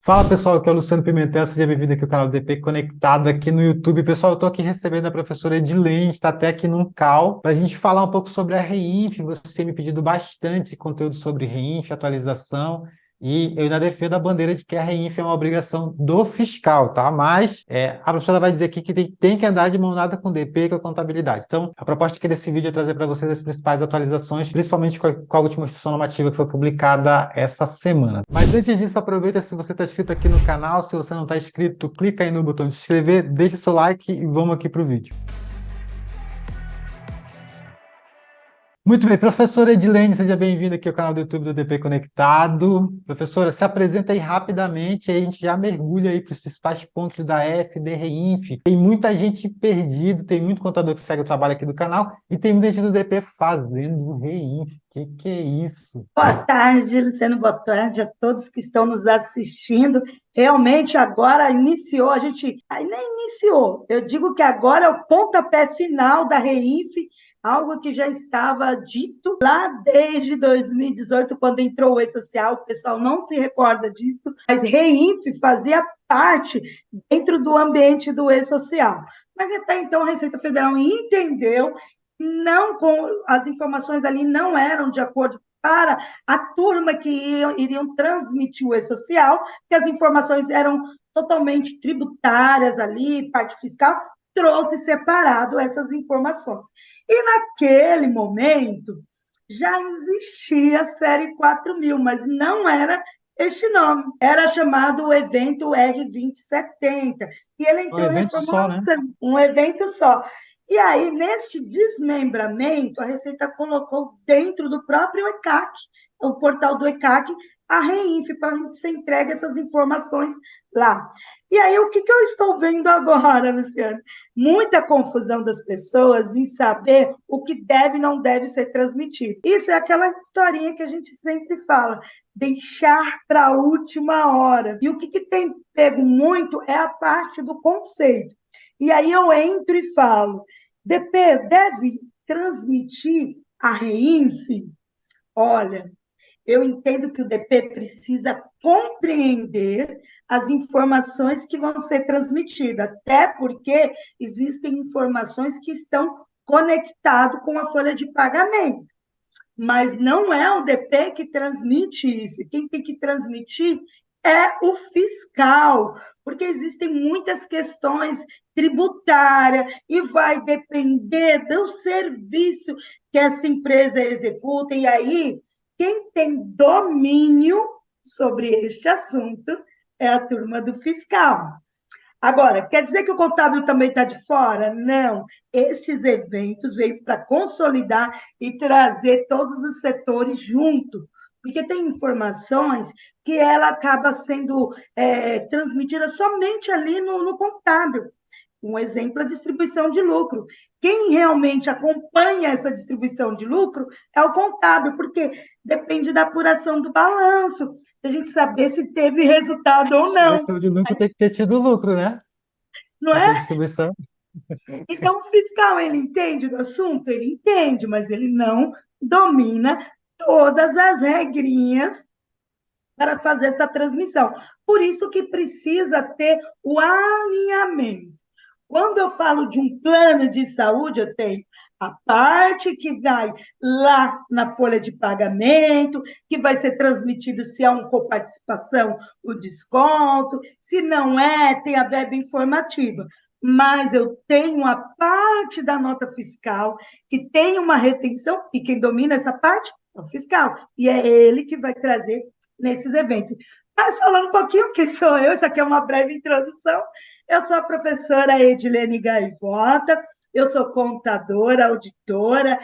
Fala pessoal, aqui é o Luciano Pimentel, seja bem-vindo aqui ao canal do DP Conectado aqui no YouTube. Pessoal, eu estou aqui recebendo a professora Edilene, está até aqui num call, para a gente falar um pouco sobre a REINF. Você tem me pedido bastante conteúdo sobre REINF, atualização, e eu ainda defendo a bandeira de que a REINF é uma obrigação do fiscal, tá? Mas a professora vai dizer aqui que tem que andar de mão dada com o DP e com a contabilidade. Então, a proposta aqui desse vídeo é trazer para vocês as principais atualizações, principalmente com a última instrução normativa que foi publicada essa semana. Mas antes disso, aproveita se você está inscrito aqui no canal. Se você não está inscrito, clica aí no botão de se inscrever, deixa seu like e vamos aqui para o vídeo. Muito bem, professora Edilene, seja bem-vinda aqui ao canal do YouTube do DP Conectado. Professora, se apresenta aí rapidamente, aí a gente já mergulha aí para os principais pontos da FD Reinf. Tem muita gente perdida, tem muito contador que segue o trabalho aqui do canal e tem muita gente do DP fazendo Reinf. Que é isso? Boa tarde, Luciano. Boa tarde a todos que estão nos assistindo. Realmente, agora iniciou, a gente. Aí nem iniciou, eu digo que agora é o pontapé final da REINF, algo que já estava dito lá desde 2018, quando entrou o E-Social. O pessoal não se recorda disso, mas REINF fazia parte dentro do ambiente do E-Social. Mas até então a Receita Federal entendeu não com as informações ali não eram de acordo para a turma que iriam transmitir o E-Social, que as informações eram totalmente tributárias ali, parte fiscal, trouxe separado essas informações. E naquele momento já existia a série 4000, mas não era este nome, era chamado o evento R2070, e ele Um entrou em evento só, né? reformulação, um evento só. E aí, neste desmembramento, a Receita colocou dentro do próprio ECAC, o portal do ECAC, a REINF, para a gente ser entregue essas informações lá. E aí, o que eu estou vendo agora, Luciano? Muita confusão das pessoas em saber o que deve e não deve ser transmitido. Isso é aquela historinha que a gente sempre fala, deixar para a última hora. E o que tem pego muito é a parte do conceito. E aí eu entro e falo, DP deve transmitir a REINF? Olha, eu entendo que o DP precisa compreender as informações que vão ser transmitidas, até porque existem informações que estão conectadas com a folha de pagamento. Mas não é o DP que transmite isso. Quem tem que transmitir é o fiscal, porque existem muitas questões tributárias e vai depender do serviço que essa empresa executa. E aí, quem tem domínio sobre este assunto é a turma do fiscal. Agora, quer dizer que o contábil também está de fora? Não. Estes eventos veio para consolidar e trazer todos os setores junto, porque tem informações que ela acaba sendo transmitida somente ali no contábil. Um exemplo, a distribuição de lucro. Quem realmente acompanha essa distribuição de lucro é o contábil, porque depende da apuração do balanço, da gente saber se teve resultado ou não, Distribuição de lucro tem que ter tido lucro, né? não Para ter é? distribuição. Então, o fiscal, ele entende do assunto? Ele entende, mas ele não domina todas as regrinhas para fazer essa transmissão. Por isso que precisa ter o alinhamento. Quando eu falo de um plano de saúde, eu tenho a parte que vai lá na folha de pagamento, que vai ser transmitido se é uma coparticipação, o desconto, se não é, tem a verba informativa. Mas eu tenho a parte da nota fiscal, que tem uma retenção, e quem domina essa parte é o fiscal, e é ele que vai trazer nesses eventos. Mas falando um pouquinho quem sou eu, isso aqui é uma breve introdução. Eu sou a professora Edilene Gaivota, eu sou contadora, auditora,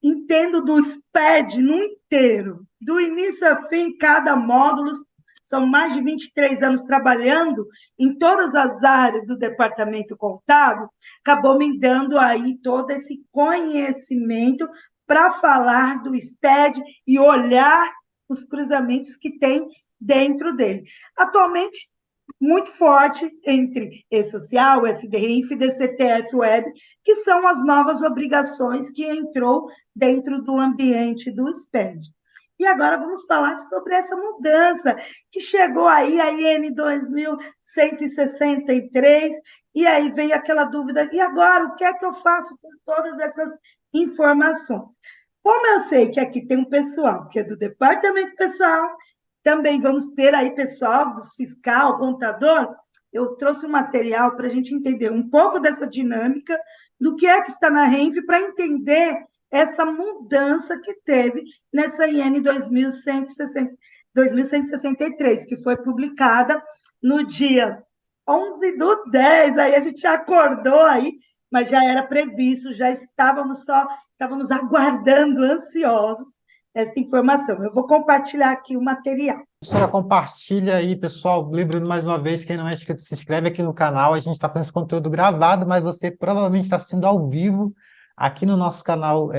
entendo do SPED no inteiro, do início a fim, cada módulo. São mais de 23 anos trabalhando em todas as áreas do departamento contábil, acabou me dando aí todo esse conhecimento para falar do SPED e olhar os cruzamentos que tem dentro dele. Atualmente, muito forte entre E-Social, FDRINF e DCTF Web, que são as novas obrigações que entrou dentro do ambiente do SPED. E agora vamos falar sobre essa mudança que chegou aí, a IN 2163, e aí veio aquela dúvida, e agora, o que é que eu faço com todas essas informações? Como eu sei que aqui tem um pessoal que é do departamento pessoal, também vamos ter aí pessoal do fiscal, contador, eu trouxe um material para a gente entender um pouco dessa dinâmica, do que é que está na RENF, para entender essa mudança que teve nessa IN 2163, que foi publicada no dia 11/10, aí a gente acordou aí, mas já era previsto, já estávamos aguardando, ansiosos, essa informação. Eu vou compartilhar aqui o material. Professora, compartilha aí, pessoal. Lembrando mais uma vez, quem não é inscrito, se inscreve aqui no canal. A gente está fazendo esse conteúdo gravado, mas você provavelmente está assistindo ao vivo aqui no nosso canal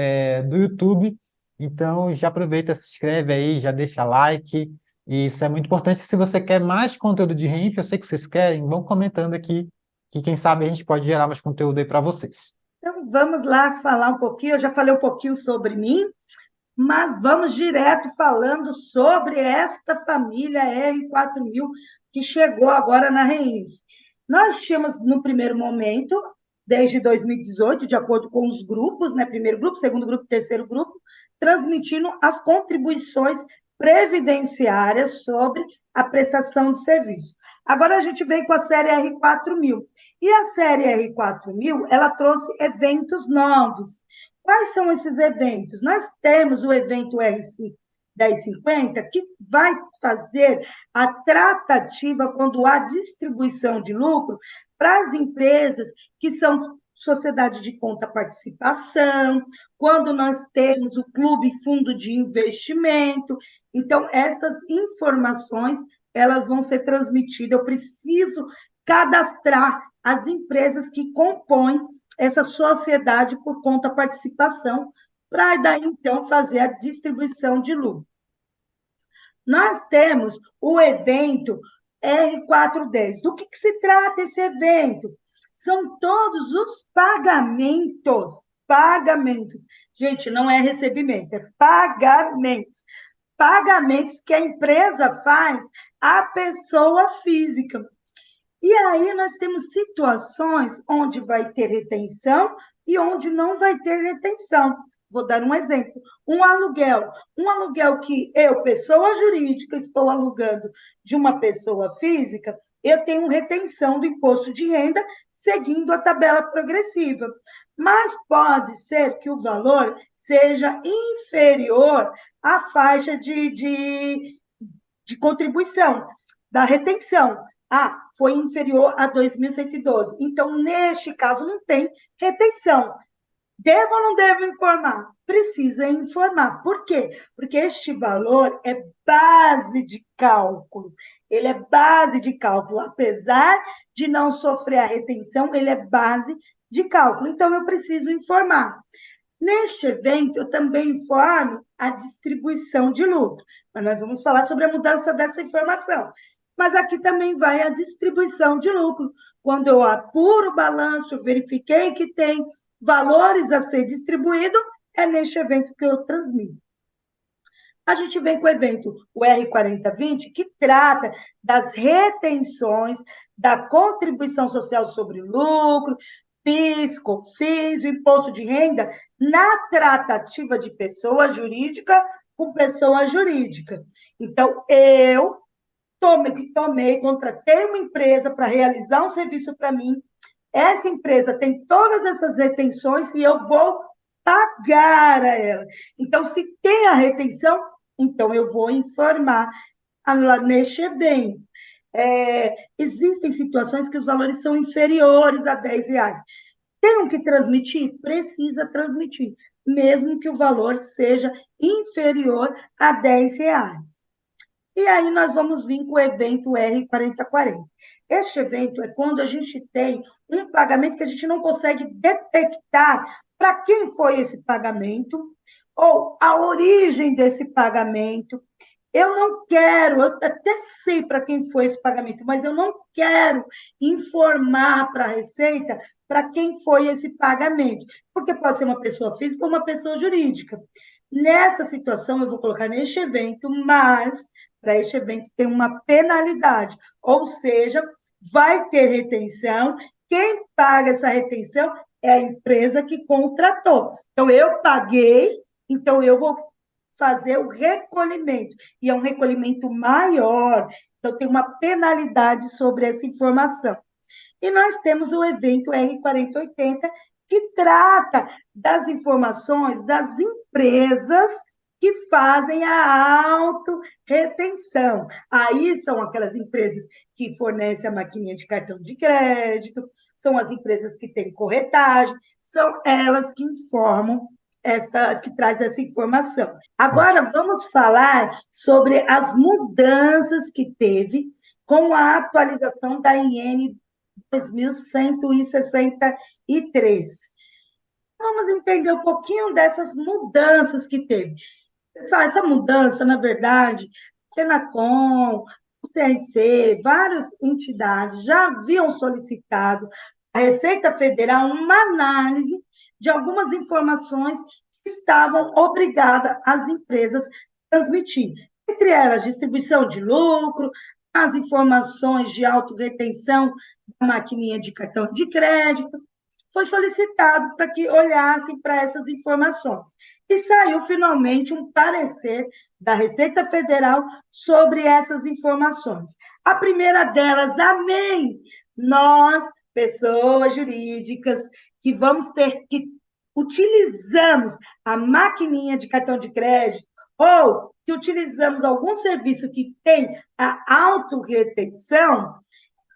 do YouTube. Então, já aproveita, se inscreve aí, já deixa like. E isso é muito importante. Se você quer mais conteúdo de Renfe, eu sei que vocês querem, vão comentando aqui, que quem sabe a gente pode gerar mais conteúdo aí para vocês. Então, vamos lá falar um pouquinho. Eu já falei um pouquinho sobre mim, mas vamos direto falando sobre esta família R4000 que chegou agora na REINF. Nós tínhamos, no primeiro momento, desde 2018, de acordo com os grupos, né, primeiro grupo, segundo grupo, terceiro grupo, transmitindo as contribuições previdenciárias sobre a prestação de serviço. Agora a gente veio com a série R4000. E a série R4000, ela trouxe eventos novos. Quais são esses eventos? Nós temos o evento R1050, que vai fazer a tratativa quando há distribuição de lucro para as empresas que são sociedade de conta participação, quando nós temos o clube fundo de investimento. Então, essas informações, elas vão ser transmitidas. Eu preciso cadastrar as empresas que compõem essa sociedade por conta participação, para daí, então, fazer a distribuição de lucro. Nós temos o evento R410. Do que se trata esse evento? São todos os pagamentos. Pagamentos. Gente, não é recebimento, é pagamentos. Pagamentos que a empresa faz à pessoa física. E aí nós temos situações onde vai ter retenção e onde não vai ter retenção. Vou dar um exemplo. Um aluguel que eu, pessoa jurídica, estou alugando de uma pessoa física, eu tenho retenção do imposto de renda seguindo a tabela progressiva. Mas pode ser que o valor seja inferior à faixa de contribuição, da retenção. Foi inferior a 2.112. Então, neste caso, não tem retenção. Devo ou não devo informar? Precisa informar. Por quê? Porque este valor é base de cálculo. Ele é base de cálculo. Apesar de não sofrer a retenção, ele é base de cálculo. Então, eu preciso informar. Neste evento, eu também informo a distribuição de lucro. Mas nós vamos falar sobre a mudança dessa informação. Mas aqui também vai a distribuição de lucro. Quando eu apuro o balanço, eu verifiquei que tem valores a ser distribuído, é neste evento que eu transmito. A gente vem com o evento, o R4020, que trata das retenções, da contribuição social sobre lucro, PIS, COFINS, o imposto de renda, na tratativa de pessoa jurídica com pessoa jurídica. Então, eu contratei uma empresa para realizar um serviço para mim. Essa empresa tem todas essas retenções e eu vou pagar a ela. Então, se tem a retenção, então eu vou informar neste evento. Existem situações que os valores são inferiores a R$10. Tem que transmitir? Precisa transmitir, mesmo que o valor seja inferior a R$10. E aí nós vamos vir com o evento R4040. Este evento é quando a gente tem um pagamento que a gente não consegue detectar para quem foi esse pagamento ou a origem desse pagamento. Eu não quero, eu até sei para quem foi esse pagamento, mas eu não quero informar para a Receita para quem foi esse pagamento, porque pode ser uma pessoa física ou uma pessoa jurídica. Nessa situação, eu vou colocar neste evento, mas para este evento tem uma penalidade, ou seja, vai ter retenção. Quem paga essa retenção é a empresa que contratou. Então, eu paguei, então eu vou fazer o recolhimento, e é um recolhimento maior, então tem uma penalidade sobre essa informação. E nós temos o evento R4080, que trata das informações das empresas que fazem a autorretenção. Aí são aquelas empresas que fornecem a maquininha de cartão de crédito, são as empresas que têm corretagem, são elas que informam que traz essa informação. Agora vamos falar sobre as mudanças que teve com a atualização da IN 2163. Vamos entender um pouquinho dessas mudanças que teve. Essa mudança, na verdade, Senacom, o CRC, várias entidades já haviam solicitado à Receita Federal uma análise de algumas informações que estavam obrigadas as empresas a transmitir. Entre elas, distribuição de lucro, as informações de autorretenção da maquininha de cartão de crédito, foi solicitado para que olhassem para essas informações. E saiu finalmente um parecer da Receita Federal sobre essas informações. A primeira delas, amém! Nós, pessoas jurídicas, que vamos ter que utilizamos a maquininha de cartão de crédito ou que utilizamos algum serviço que tem a autorretenção,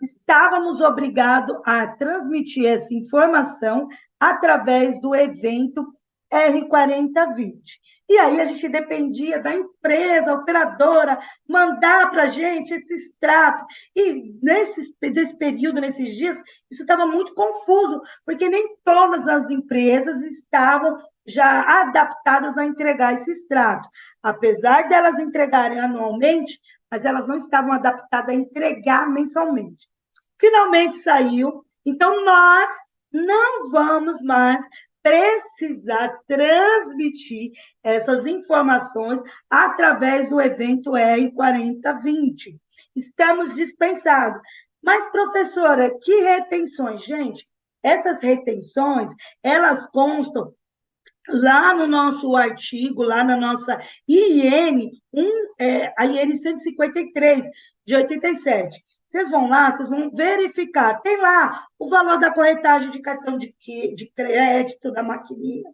estávamos obrigados a transmitir essa informação através do evento R4020. E aí a gente dependia da empresa, operadora, mandar para a gente esse extrato. E nesse período, nesses dias, isso estava muito confuso, porque nem todas as empresas estavam já adaptadas a entregar esse extrato. Apesar delas entregarem anualmente, mas elas não estavam adaptadas a entregar mensalmente. Finalmente saiu, então nós não vamos mais precisar transmitir essas informações através do evento R4020. Estamos dispensados. Mas, professora, que retenções? Gente, essas retenções, elas constam lá no nosso artigo, lá na nossa IN, a IN 153, de 87. Vocês vão lá, vocês vão verificar. Tem lá o valor da corretagem de cartão de crédito, da maquininha.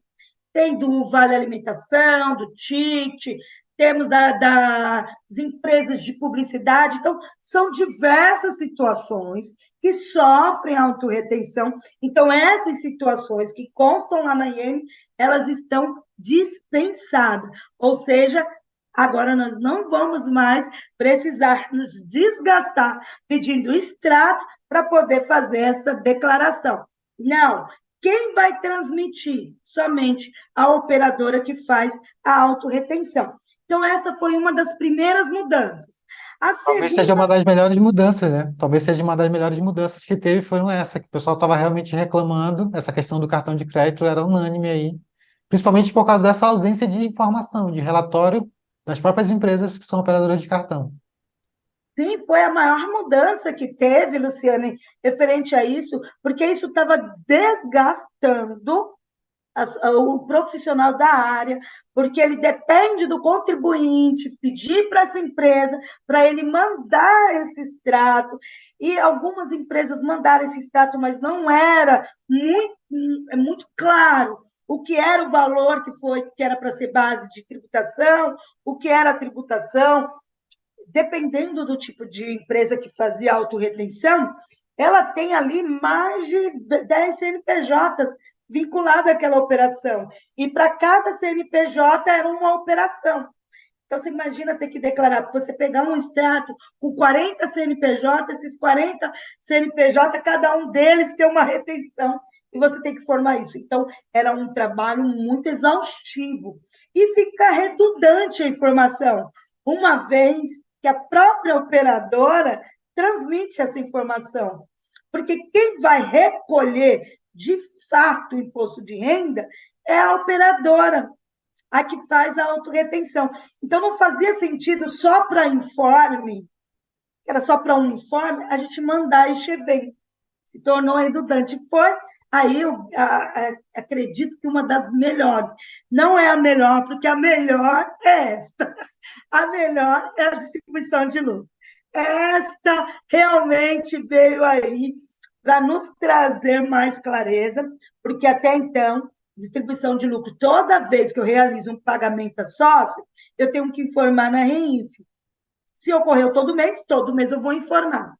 Tem do Vale Alimentação, do ticket, temos das empresas de publicidade. Então, são diversas situações que sofrem autorretenção. Então, essas situações que constam lá na IEM, elas estão dispensadas. Ou seja, agora nós não vamos mais precisar nos desgastar pedindo extrato para poder fazer essa declaração. Não, quem vai transmitir? Somente a operadora que faz a autorretenção. Então, essa foi uma das primeiras mudanças. A Talvez seja segunda, uma das melhores mudanças, né? Talvez seja uma das melhores mudanças que teve foram essa, que o pessoal estava realmente reclamando, essa questão do cartão de crédito era unânime aí, principalmente por causa dessa ausência de informação, de relatório das próprias empresas que são operadoras de cartão. sim, foi a maior mudança que teve, Luciane, referente a isso, porque isso estava desgastando o profissional da área, porque ele depende do contribuinte pedir para essa empresa, para ele mandar esse extrato, e algumas empresas mandaram esse extrato, mas não era muito claro o que era o valor que era para ser base de tributação, o que era a tributação, dependendo do tipo de empresa que fazia autorretenção, ela tem ali mais de 10 CNPJs vinculados àquela operação. E para cada CNPJ era uma operação. Então, você imagina ter que declarar, você pegar um extrato com 40 CNPJ, esses 40 CNPJ, cada um deles tem uma retenção, e você tem que formar isso. Então, era um trabalho muito exaustivo. E fica redundante a informação, uma vez que a própria operadora transmite essa informação. Porque quem vai recolher, de fato, o imposto de renda é a operadora. a que faz a autorretenção. Então, não fazia sentido só para informe, que era só para um informe, a gente mandar e Chevem. Se tornou redundante. Foi, aí eu acredito que uma das melhores. Não é a melhor, porque a melhor é esta. A melhor é a distribuição de lucro. Esta realmente veio aí para nos trazer mais clareza, porque até então, distribuição de lucro, toda vez que eu realizo um pagamento a sócio, eu tenho que informar na REINF. Se ocorreu todo mês eu vou informar.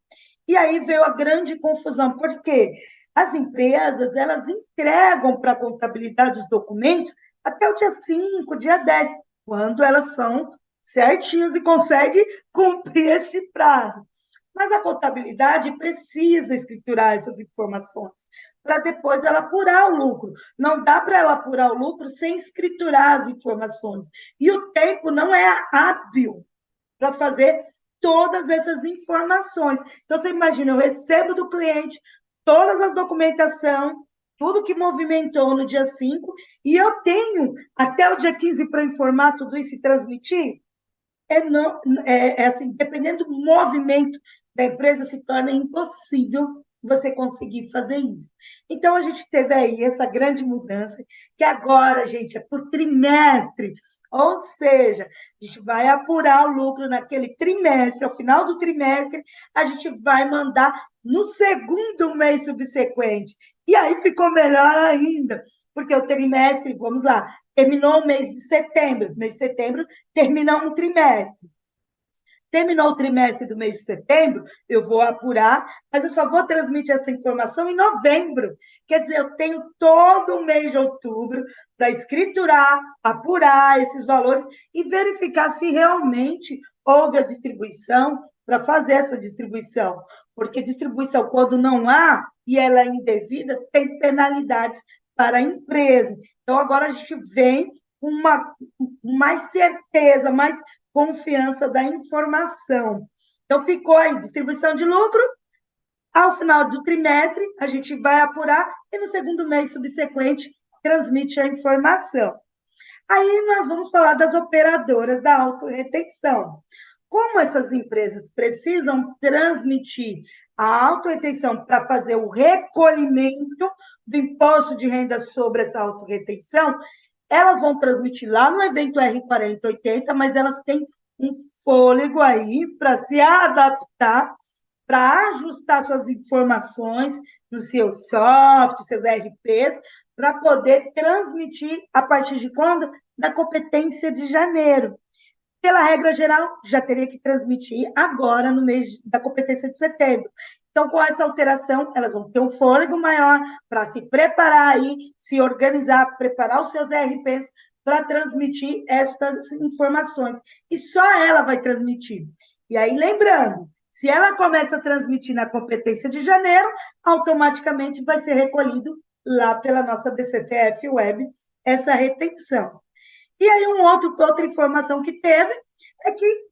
E aí veio a grande confusão, porque as empresas, elas entregam para a contabilidade os documentos até o dia 5, dia 10, quando elas são certinhas e conseguem cumprir este prazo. Mas a contabilidade precisa escriturar essas informações para depois ela apurar o lucro. Não dá para ela apurar o lucro sem escriturar as informações. E o tempo não é hábil para fazer todas essas informações. Então, você imagina, eu recebo do cliente todas as documentações, tudo que movimentou no dia 5, e eu tenho até o dia 15 para informar tudo isso e transmitir. Assim, dependendo do movimento da empresa, se torna impossível você conseguir fazer isso. Então, a gente teve aí essa grande mudança, que agora, gente, é por trimestre, ou seja, a gente vai apurar o lucro naquele trimestre, ao final do trimestre, a gente vai mandar no segundo mês subsequente. E aí ficou melhor ainda, porque o trimestre, vamos lá, terminou o mês de setembro. Mês de setembro termina um trimestre. Terminou o trimestre do mês de setembro, eu vou apurar, mas eu só vou transmitir essa informação em novembro. Quer dizer, eu tenho todo o mês de outubro para escriturar, apurar esses valores e verificar se realmente houve a distribuição para fazer essa distribuição. Porque distribuição, quando não há e ela é indevida, tem penalidades para a empresa. Então, agora a gente vem com mais certeza, mais confiança da informação. Então, ficou aí distribuição de lucro. Ao final do trimestre, a gente vai apurar e no segundo mês subsequente transmite a informação. Aí nós vamos falar das operadoras da autorretenção. Como essas empresas precisam transmitir a autorretenção para fazer o recolhimento do imposto de renda sobre essa autorretenção, elas vão transmitir lá no evento R4080, mas elas têm um fôlego aí para se adaptar, para ajustar suas informações nos seus softs, seus RPs, para poder transmitir a partir de quando? Da competência de janeiro. Pela regra geral, já teria que transmitir agora no mês da competência de setembro. Então, com essa alteração, elas vão ter um fôlego maior para se preparar aí, se organizar, preparar os seus RPs para transmitir estas informações. E só ela vai transmitir. E aí, lembrando, se ela começa a transmitir na competência de janeiro, automaticamente vai ser recolhido lá pela nossa DCTF Web essa retenção. E aí, outra informação que teve é que,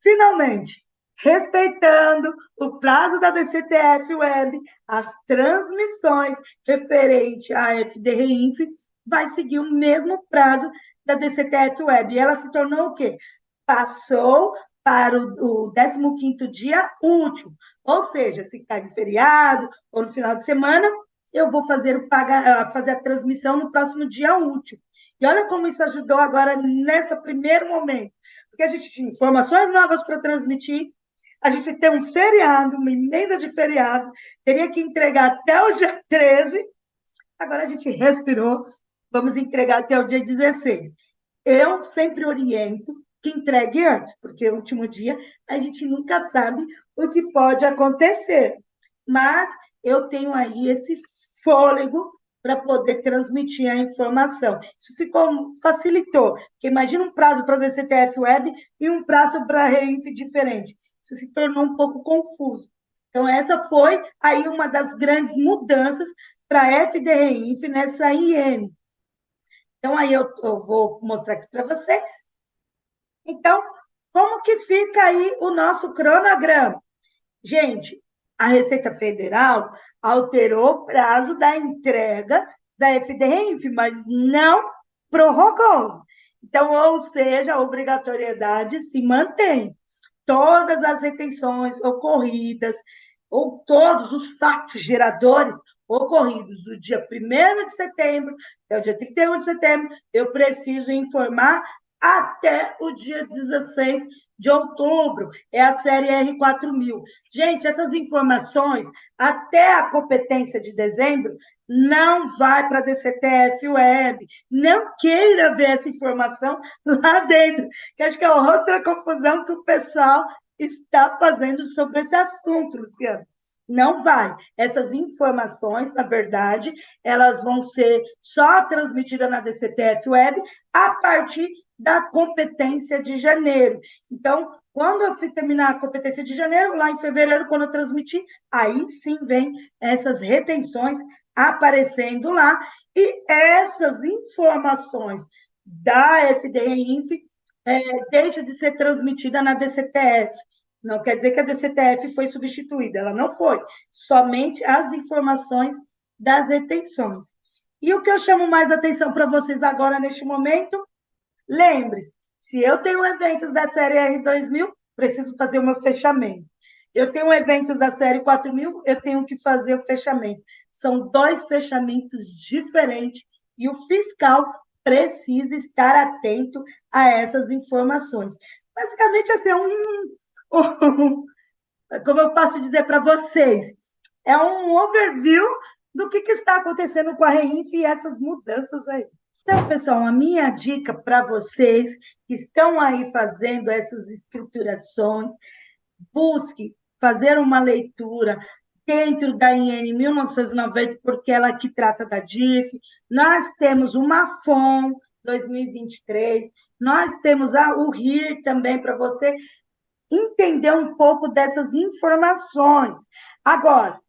finalmente, respeitando o prazo da DCTF Web, as transmissões referentes à FDRINF vai seguir o mesmo prazo da DCTF Web. E ela se tornou o quê? Passou para o 15º dia útil. Ou seja, se está em feriado ou no final de semana, eu vou fazer a transmissão no próximo dia útil. E olha como isso ajudou agora nesse primeiro momento. Porque a gente tinha informações novas para transmitir, a gente tem um feriado, uma emenda de feriado, teria que entregar até o dia 13, agora a gente respirou, vamos entregar até o dia 16. Eu sempre oriento que entregue antes, porque o último dia a gente nunca sabe o que pode acontecer. Mas eu tenho aí esse fôlego para poder transmitir a informação. Isso facilitou, porque imagina um prazo para a DCTF Web e um prazo para a REINF diferente. Isso se tornou um pouco confuso. Então, essa foi aí uma das grandes mudanças para a FDREINF nessa IN. Então, aí eu vou mostrar aqui para vocês. Então, como que fica aí o nosso cronograma? Gente, a Receita Federal alterou o prazo da entrega da FDREINF, mas não prorrogou. Então, ou seja, a obrigatoriedade se mantém. Todas as retenções ocorridas, ou todos os fatos geradores ocorridos do dia 1º de setembro até o dia 31 de setembro, eu preciso informar até o dia 16 de outubro, é a série R4000. Gente, essas informações, até a competência de dezembro, não vai para a DCTF Web. Não queira ver essa informação lá dentro, que acho que é outra confusão que o pessoal está fazendo sobre esse assunto, Luciano. Não vai. Essas informações, na verdade, elas vão ser só transmitidas na DCTF Web a partir da competência de janeiro. Então, quando eu terminar a competência de janeiro, lá em fevereiro, quando eu transmitir, aí sim vem essas retenções aparecendo lá, e essas informações da FDINF deixa de ser transmitida na DCTF. Não quer dizer que a DCTF foi substituída, ela não foi. Somente as informações das retenções. E o que eu chamo mais atenção para vocês agora, neste momento, lembre-se, se eu tenho eventos da série R2000, preciso fazer o meu fechamento. Eu tenho eventos da série 4000, eu tenho que fazer o fechamento. São 2 fechamentos diferentes e o fiscal precisa estar atento a essas informações. Basicamente, assim, como eu posso dizer para vocês, é um overview do que está acontecendo com a REINF e essas mudanças aí. Então, pessoal, a minha dica para vocês que estão aí fazendo essas estruturações, busque fazer uma leitura dentro da IN 1990, porque ela que trata da DIF. Nós temos uma FON 2023, nós temos o RIR também para você entender um pouco dessas informações. Agora,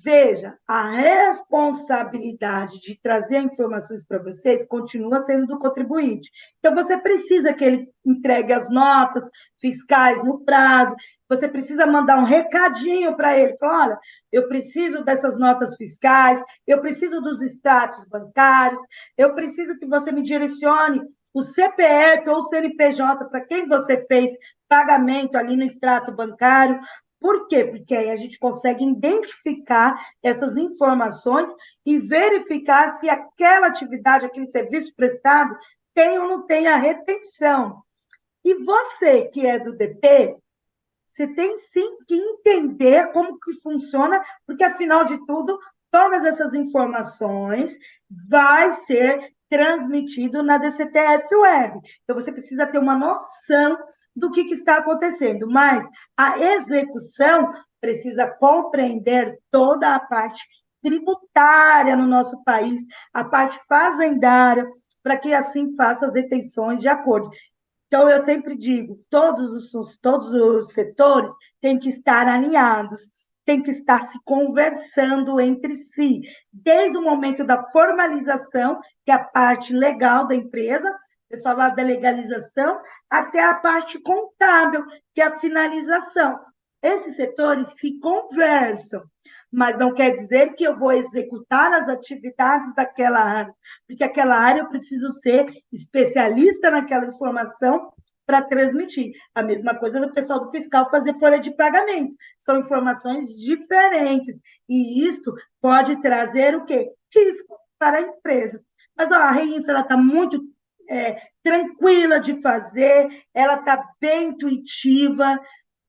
veja, a responsabilidade de trazer informações para vocês continua sendo do contribuinte. Então, você precisa que ele entregue as notas fiscais no prazo, você precisa mandar um recadinho para ele, falar, olha, eu preciso dessas notas fiscais, eu preciso dos extratos bancários, eu preciso que você me direcione o CPF ou o CNPJ para quem você fez pagamento ali no extrato bancário. Por quê? Porque aí a gente consegue identificar essas informações e verificar se aquela atividade, aquele serviço prestado, tem ou não tem a retenção. E você que é do DP, você tem sim que entender como que funciona, porque afinal de tudo, todas essas informações vai ser transmitido na DCTF Web. Então, você precisa ter uma noção do que está acontecendo, mas a execução precisa compreender toda a parte tributária no nosso país, a parte fazendária, para que assim faça as retenções de acordo. Então, eu sempre digo, todos os setores têm que estar alinhados, têm que estar se conversando entre si, desde o momento da formalização, que é a parte legal da empresa, o pessoal lá da legalização, até a parte contábil, que é a finalização. Esses setores se conversam, mas não quer dizer que eu vou executar as atividades daquela área, porque aquela área eu preciso ser especialista naquela informação para transmitir. A mesma coisa do pessoal do fiscal fazer folha de pagamento. São informações diferentes, e isto pode trazer o quê? Risco para a empresa. Mas ó, a REINF está muito tranquila de fazer, ela está bem intuitiva,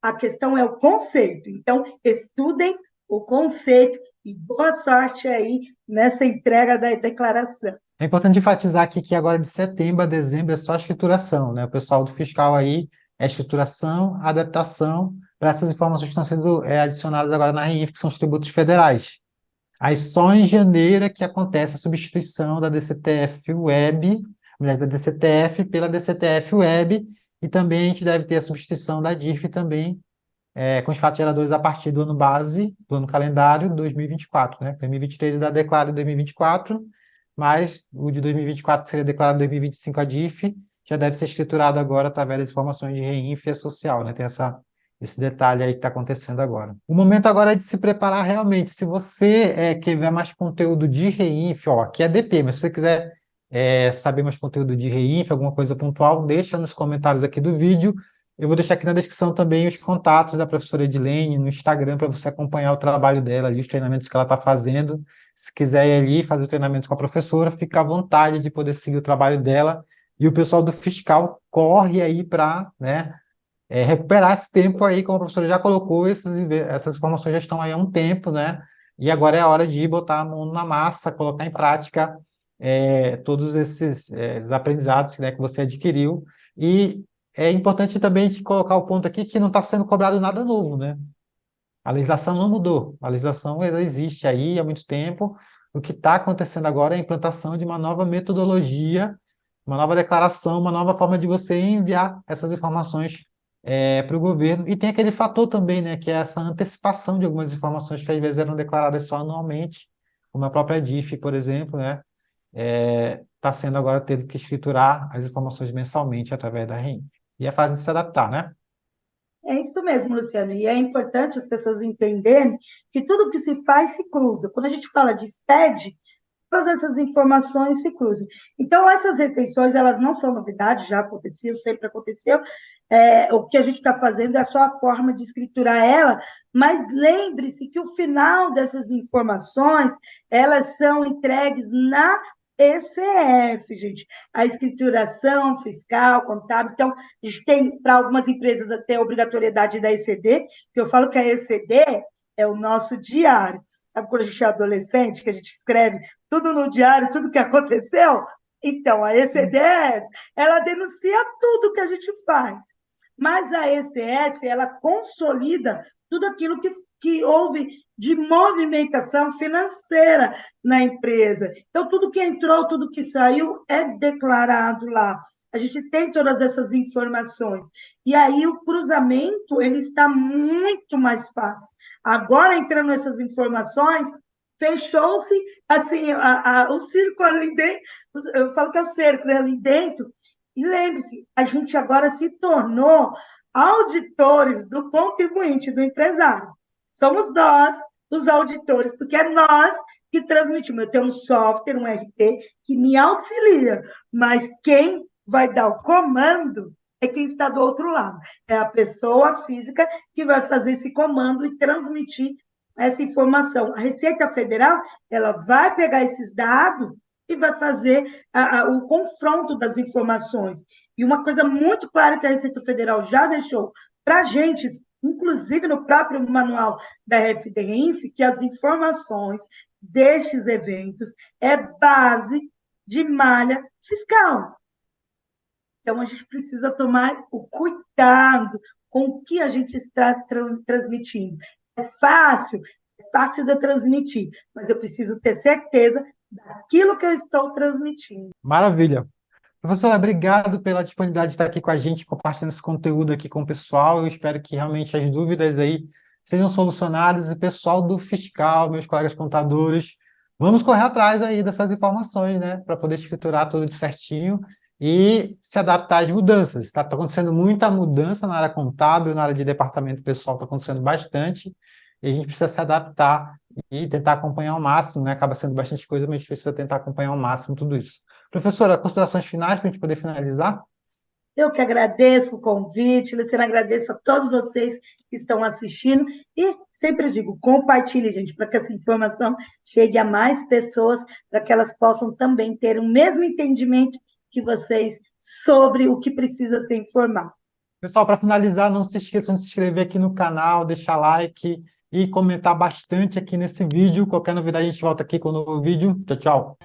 a questão é o conceito. Então, estudem o conceito e boa sorte aí nessa entrega da declaração. É importante enfatizar aqui que agora de setembro a dezembro é só a escrituração, né? O pessoal do fiscal aí é escrituração, adaptação para essas informações que estão sendo adicionadas agora na REINF, que são os tributos federais. Aí só em janeiro é que acontece a substituição da DCTF Web, da DCTF pela DCTF Web, e também a gente deve ter a substituição da DIRF também, com os fatos geradores a partir do ano base, do ano calendário 2024, né? 2023 ainda declara em 2024, mas o de 2024, que seria declarado em 2025 a DIRF, já deve ser escriturado agora através das informações de REINF e social, né? Tem esse detalhe aí que está acontecendo agora. O momento agora é de se preparar realmente. Se você quer ver mais conteúdo de REINF, ó, aqui é DP, mas se você quiser saber mais conteúdo de Reinf, alguma coisa pontual, deixa nos comentários aqui do vídeo. Eu vou deixar aqui na descrição também os contatos da professora Edilene no Instagram para você acompanhar o trabalho dela ali, os treinamentos que ela está fazendo. Se quiser ir ali fazer o treinamento com a professora, fica à vontade de poder seguir o trabalho dela. E o pessoal do fiscal corre aí para, né, recuperar esse tempo aí, como a professora já colocou, essas informações já estão aí há um tempo, né? E agora é a hora de botar a mão na massa, colocar em prática todos esses aprendizados, né, que você adquiriu. E é importante também te colocar o ponto aqui que não está sendo cobrado nada novo, né? A legislação não mudou, a legislação ela existe aí há muito tempo. O que está acontecendo agora é a implantação de uma nova metodologia, uma nova declaração, uma nova forma de você enviar essas informações para o governo. E tem aquele fator também, né, que é essa antecipação de algumas informações que às vezes eram declaradas só anualmente, como a própria DIF, por exemplo, né, está sendo agora tendo que escriturar as informações mensalmente através da REIN. E é fácil de se adaptar, né? É isso mesmo, Luciano. E é importante as pessoas entenderem que tudo que se faz se cruza. Quando a gente fala de STED, todas essas informações se cruzam. Então, essas retenções, elas não são novidade, já aconteceu, sempre aconteceu. O que a gente está fazendo é só a forma de escriturar ela, mas lembre-se que o final dessas informações, elas são entregues na ECF, gente. A escrituração fiscal, contábil. Então, a gente tem, para algumas empresas, até a obrigatoriedade da ECD, que eu falo que a ECD é o nosso diário. Sabe quando a gente é adolescente, que a gente escreve tudo no diário, tudo que aconteceu? Então, a ECDS, ela denuncia tudo que a gente faz. Mas a ECF, ela consolida tudo aquilo que houve de movimentação financeira na empresa. Então, tudo que entrou, tudo que saiu é declarado lá. A gente tem todas essas informações. E aí o cruzamento ele está muito mais fácil. Agora, entrando essas informações, fechou-se assim, o círculo ali dentro, eu falo que é o cerco, né, ali dentro, e lembre-se, a gente agora se tornou auditores do contribuinte, do empresário. Somos nós, os auditores, porque é nós que transmitimos. Eu tenho um software, um RP, que me auxilia, mas quem vai dar o comando é quem está do outro lado. É a pessoa física que vai fazer esse comando e transmitir essa informação. A Receita Federal ela vai pegar esses dados e vai fazer o confronto das informações. E uma coisa muito clara que a Receita Federal já deixou para a gente, inclusive no próprio manual da RFD-REINF, que as informações destes eventos é base de malha fiscal. Então, a gente precisa tomar o cuidado com o que a gente está transmitindo. É fácil de eu transmitir, mas eu preciso ter certeza daquilo que eu estou transmitindo. Maravilha. Professora, obrigado pela disponibilidade de estar aqui com a gente, compartilhando esse conteúdo aqui com o pessoal. Eu espero que realmente as dúvidas aí sejam solucionadas. E pessoal do fiscal, meus colegas contadores, vamos correr atrás aí dessas informações, né, para poder escriturar tudo de certinho e se adaptar às mudanças. Está acontecendo muita mudança na área contábil, na área de departamento pessoal está acontecendo bastante, e a gente precisa se adaptar e tentar acompanhar ao máximo, né? Acaba sendo bastante coisa, mas a gente precisa tentar acompanhar ao máximo tudo isso. Professora, considerações finais para a gente poder finalizar? Eu que agradeço o convite, Luciana, agradeço a todos vocês que estão assistindo e sempre digo, compartilhe, gente, para que essa informação chegue a mais pessoas, para que elas possam também ter o mesmo entendimento que vocês sobre o que precisa ser informado. Pessoal, para finalizar, não se esqueçam de se inscrever aqui no canal, deixar like e comentar bastante aqui nesse vídeo. Qualquer novidade, a gente volta aqui com um novo vídeo. Tchau, tchau.